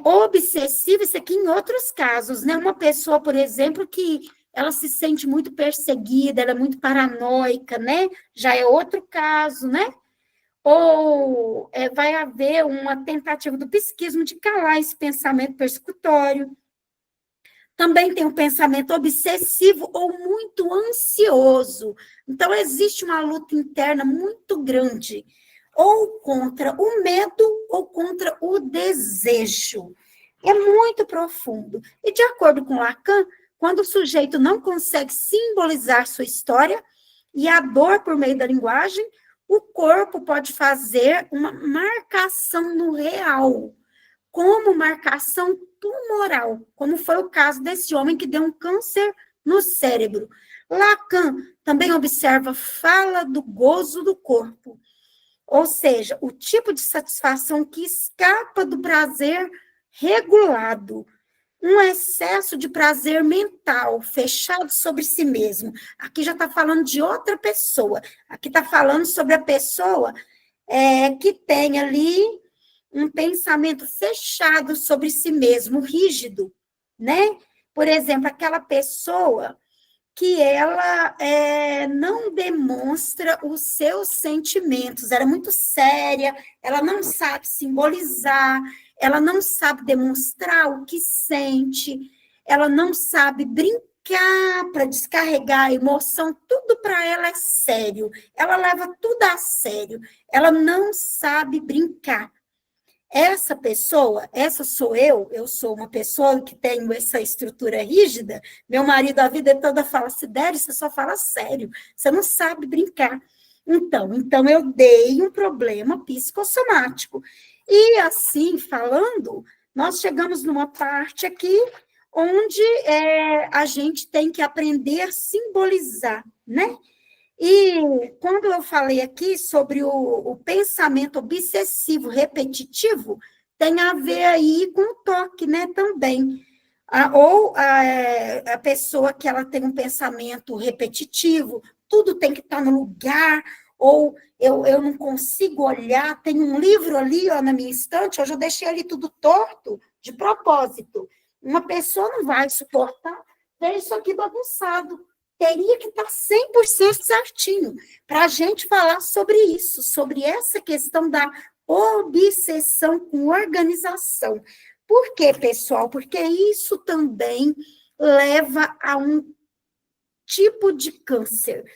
obsessivo, isso aqui em outros casos, né? Uma pessoa, por exemplo, que ela se sente muito perseguida, ela é muito paranoica, né? Já é outro caso, né? Ou vai haver uma tentativa do psiquismo de calar esse pensamento persecutório. Também tem um pensamento obsessivo ou muito ansioso. Então, existe uma luta interna muito grande, ou contra o medo, ou contra o desejo. É muito profundo. E, de acordo com Lacan, quando o sujeito não consegue simbolizar sua história e a dor por meio da linguagem, o corpo pode fazer uma marcação no real, como marcação tumoral, como foi o caso desse homem que deu um câncer no cérebro. Lacan também observa fala do gozo do corpo, ou seja, o tipo de satisfação que escapa do prazer regulado, um excesso de prazer mental, fechado sobre si mesmo. Aqui já está falando de outra pessoa, aqui está falando sobre a pessoa que tem ali um pensamento fechado sobre si mesmo, rígido, né? Por exemplo, aquela pessoa que ela não demonstra os seus sentimentos, ela é muito séria, ela não sabe simbolizar, ela não sabe demonstrar o que sente, ela não sabe brincar para descarregar a emoção, tudo para ela é sério, ela leva tudo a sério, ela não sabe brincar. Essa pessoa, essa sou eu sou uma pessoa que tenho essa estrutura rígida, meu marido a vida toda fala, Sidério, você só fala sério, você não sabe brincar. Então eu dei um problema psicossomático. E assim, falando, nós chegamos numa parte aqui onde a gente tem que aprender a simbolizar, né? E quando eu falei aqui sobre o pensamento obsessivo repetitivo, tem a ver aí com o toque, né, também. A pessoa que ela tem um pensamento repetitivo, tudo tem que estar no lugar, ou eu não consigo olhar, tem um livro ali na minha estante, hoje eu deixei ali tudo torto, de propósito. Uma pessoa não vai suportar ter isso aqui bagunçado. Teria que estar 100% certinho para a gente falar sobre isso, sobre essa questão da obsessão com organização. Por quê, pessoal? Porque isso também leva a um tipo de câncer,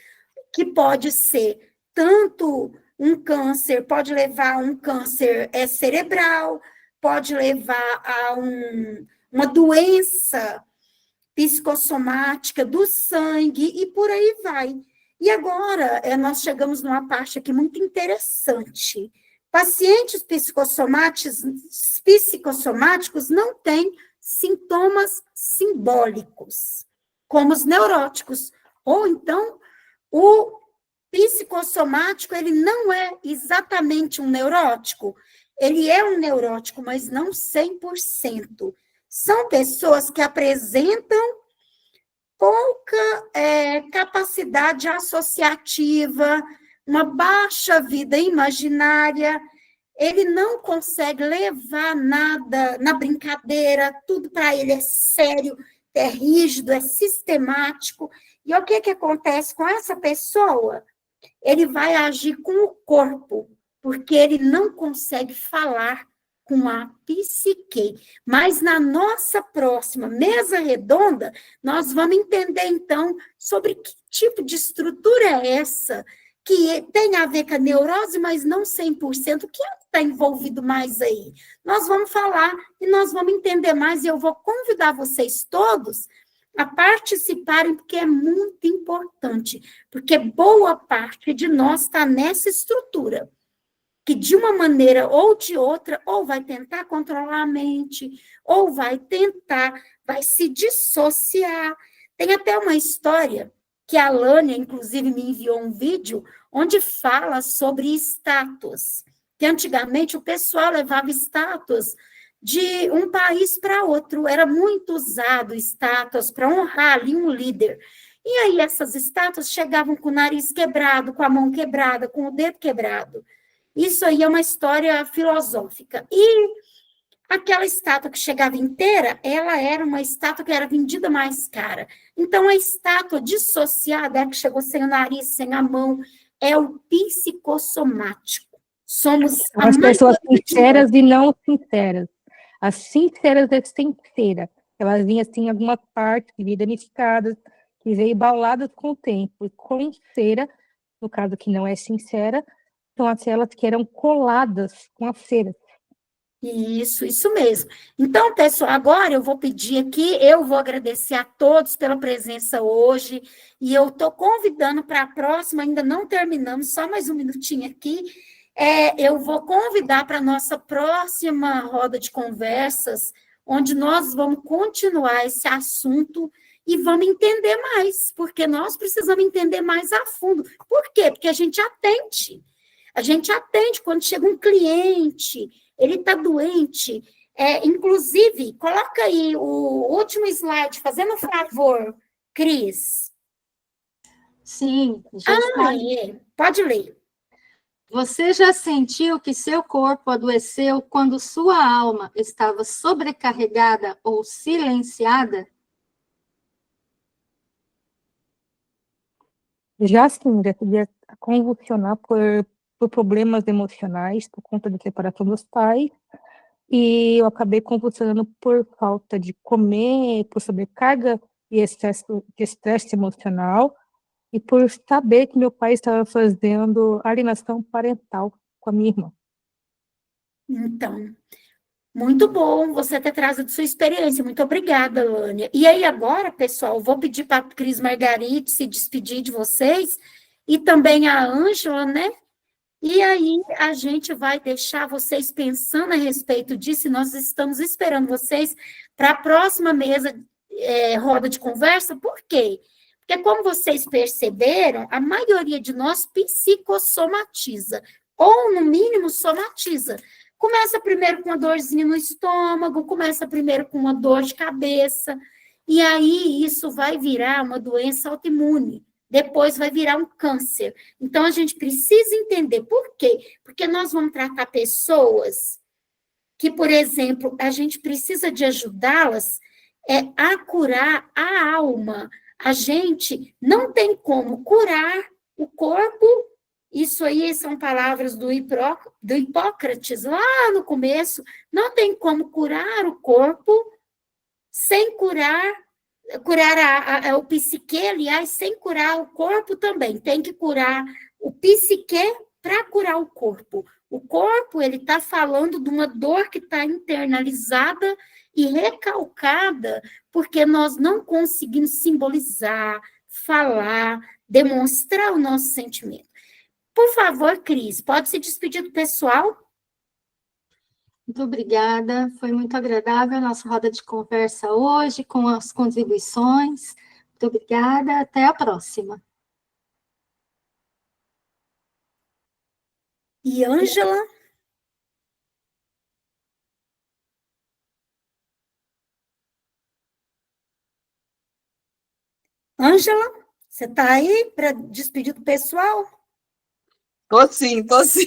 que pode ser tanto um câncer, pode levar a um câncer cerebral, pode levar a uma doença psicossomática do sangue, e por aí vai. E agora, nós chegamos numa parte aqui muito interessante. Pacientes psicossomáticos não têm sintomas simbólicos, como os neuróticos. Ou então, o psicossomático, ele não é exatamente um neurótico. Ele é um neurótico, mas não 100%. São pessoas que apresentam pouca capacidade associativa, uma baixa vida imaginária, ele não consegue levar nada na brincadeira, tudo para ele é sério, é rígido, é sistemático. E o que acontece com essa pessoa? Ele vai agir com o corpo, porque ele não consegue falar com a psique. Mas na nossa próxima mesa redonda, nós vamos entender, então, sobre que tipo de estrutura é essa que tem a ver com a neurose, mas não 100%. O que está envolvido mais aí? Nós vamos falar e nós vamos entender mais, e eu vou convidar vocês todos a participarem, porque é muito importante, porque boa parte de nós está nessa estrutura, que de uma maneira ou de outra, ou vai tentar controlar a mente, ou vai se dissociar. Tem até uma história que a Lânia, inclusive, me enviou um vídeo onde fala sobre estátuas, que antigamente o pessoal levava estátuas de um país para outro, era muito usado estátuas para honrar ali um líder. E aí essas estátuas chegavam com o nariz quebrado, com a mão quebrada, com o dedo quebrado. Isso aí é uma história filosófica. E aquela estátua que chegava inteira, ela era uma estátua que era vendida mais cara. Então, a estátua dissociada, é a que chegou sem o nariz, sem a mão, é o psicossomático. Somos as pessoas sinceras e não sinceras. As sinceras é sincera. Elas vinham assim, alguma parte que veio danificada, que veio bauladas com o tempo. E com cera, no caso que não é sincera, são aquelas que eram coladas com a cera. Isso mesmo. Então, pessoal, agora eu vou pedir aqui, eu vou agradecer a todos pela presença hoje, e eu estou convidando para a próxima, ainda não terminamos, só mais um minutinho aqui, eu vou convidar para a nossa próxima roda de conversas, onde nós vamos continuar esse assunto e vamos entender mais, porque nós precisamos entender mais a fundo. Por quê? Porque a gente atende quando chega um cliente, ele está doente. Inclusive, coloca aí o último slide, fazendo um favor, Cris. Sim, já está. Pode ler. Você já sentiu que seu corpo adoeceu quando sua alma estava sobrecarregada ou silenciada? Já sim, já cheguei a convulsionar por problemas emocionais, por conta da separação dos pais, e eu acabei convulsionando por falta de comer, por sobrecarga e excesso de estresse emocional, e por saber que meu pai estava fazendo alienação parental com a minha irmã. Então, muito bom você ter trazido sua experiência. Muito obrigada, Lânia. E aí, agora, pessoal, vou pedir para a Cris Margaride se despedir de vocês, e também a Ângela, né? E aí, a gente vai deixar vocês pensando a respeito disso, e nós estamos esperando vocês para a próxima mesa, roda de conversa. Por quê? Porque, como vocês perceberam, a maioria de nós psicossomatiza, ou, no mínimo, somatiza. Começa primeiro com uma dorzinha no estômago, começa primeiro com uma dor de cabeça, e aí isso vai virar uma doença autoimune, depois vai virar um câncer. Então, a gente precisa entender por quê? Porque nós vamos tratar pessoas que, por exemplo, a gente precisa de ajudá-las a curar a alma. A gente não tem como curar o corpo. Isso aí são palavras do Hipócrates, lá no começo. Não tem como curar o corpo sem curar o psique, aliás, sem curar o corpo também. Tem que curar o psique para curar o corpo. O corpo, ele está falando de uma dor que está internalizada e recalcada, porque nós não conseguimos simbolizar, falar, demonstrar o nosso sentimento. Por favor, Cris, pode se despedir do pessoal? Muito obrigada, foi muito agradável a nossa roda de conversa hoje, com as contribuições. Muito obrigada, até a próxima. E Ângela? Ângela, você está aí para despedir do pessoal? Tô sim, tô sim.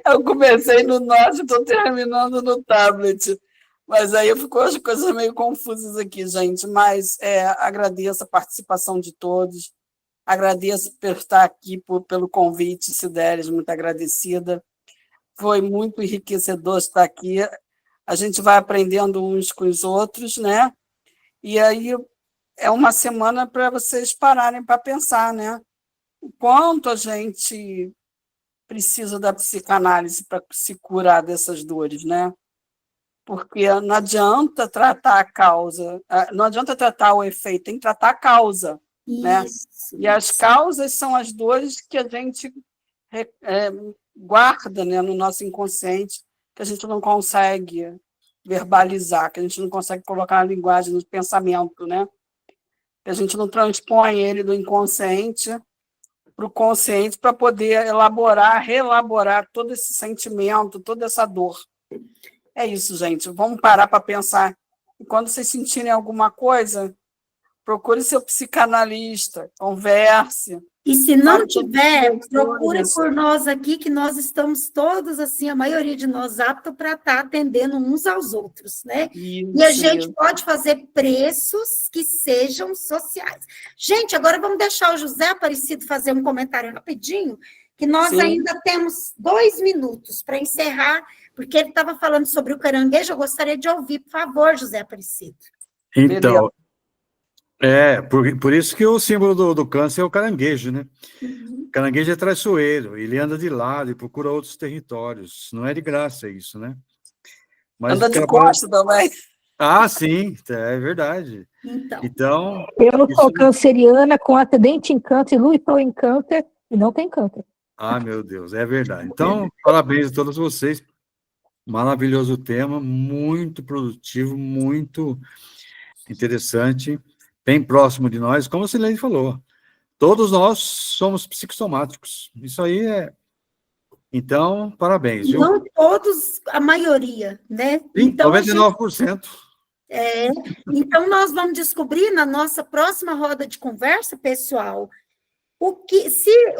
Eu comecei no Node, estou terminando no tablet. Mas aí ficou as coisas meio confusas aqui, gente. Mas agradeço a participação de todos. Agradeço por estar aqui, pelo convite, Cideres, muito agradecida. Foi muito enriquecedor estar aqui. A gente vai aprendendo uns com os outros, né? E aí é uma semana para vocês pararem para pensar, né? o quanto a gente precisa da psicanálise para se curar dessas dores, né? Porque não adianta tratar a causa, não adianta tratar o efeito, tem que tratar a causa, né? E as causas são as dores que a gente guarda, né, no nosso inconsciente, que a gente não consegue verbalizar, que a gente não consegue colocar na linguagem, no pensamento, né? Que a gente não transpõe ele do inconsciente para o consciente para poder elaborar, reelaborar todo esse sentimento, toda essa dor. É isso, gente. Vamos parar para pensar. E quando vocês sentirem alguma coisa, procure seu psicanalista, converse. E se não tiver, procure por nós aqui, que nós estamos todos, assim, a maioria de nós, aptos para estar atendendo uns aos outros, né? Isso, e a gente pode fazer preços que sejam sociais. Gente, agora vamos deixar o José Aparecido fazer um comentário rapidinho, que nós ainda temos 2 minutos para encerrar, porque ele estava falando sobre o caranguejo, eu gostaria de ouvir, por favor, José Aparecido. Então, por isso que o símbolo do câncer é o caranguejo, né? O caranguejo é traiçoeiro, ele anda de lado e procura outros territórios. Não é de graça isso, né? Mas anda de costas também. Ah, sim, é verdade. Então eu sou canceriana com ascendente em câncer, lua e sol em câncer, e não tem câncer. Ah, meu Deus, é verdade. Então, parabéns a todos vocês. Maravilhoso tema, muito produtivo, muito interessante, bem próximo de nós, como a Silene falou. Todos nós somos psicossomáticos. Isso aí é... Então, parabéns. Viu? Não todos, a maioria, né? Sim, então, 99%. Então, nós vamos descobrir na nossa próxima roda de conversa, pessoal, se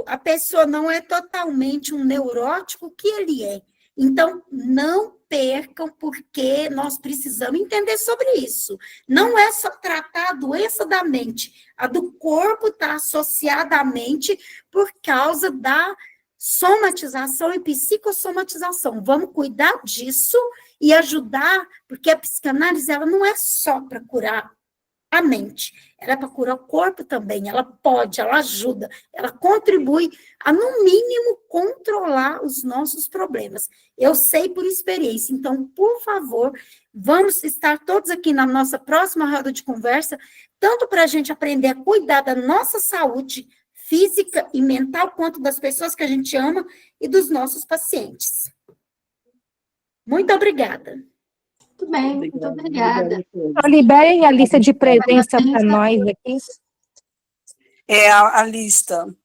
a pessoa não é totalmente um neurótico, o que ele é. Então, não percam, porque nós precisamos entender sobre isso. Não é só tratar a doença da mente, a do corpo está associada à mente por causa da somatização e psicossomatização. Vamos cuidar disso e ajudar, porque a psicanálise ela não é só para curar a mente, ela é para curar o corpo também, ela ajuda, ela contribui a, no mínimo, controlar os nossos problemas. Eu sei por experiência, então, por favor, vamos estar todos aqui na nossa próxima roda de conversa, tanto para a gente aprender a cuidar da nossa saúde física e mental, quanto das pessoas que a gente ama e dos nossos pacientes. Muito obrigada. Muito bem, muito obrigada. Liberem a lista de presença para nós aqui. A lista.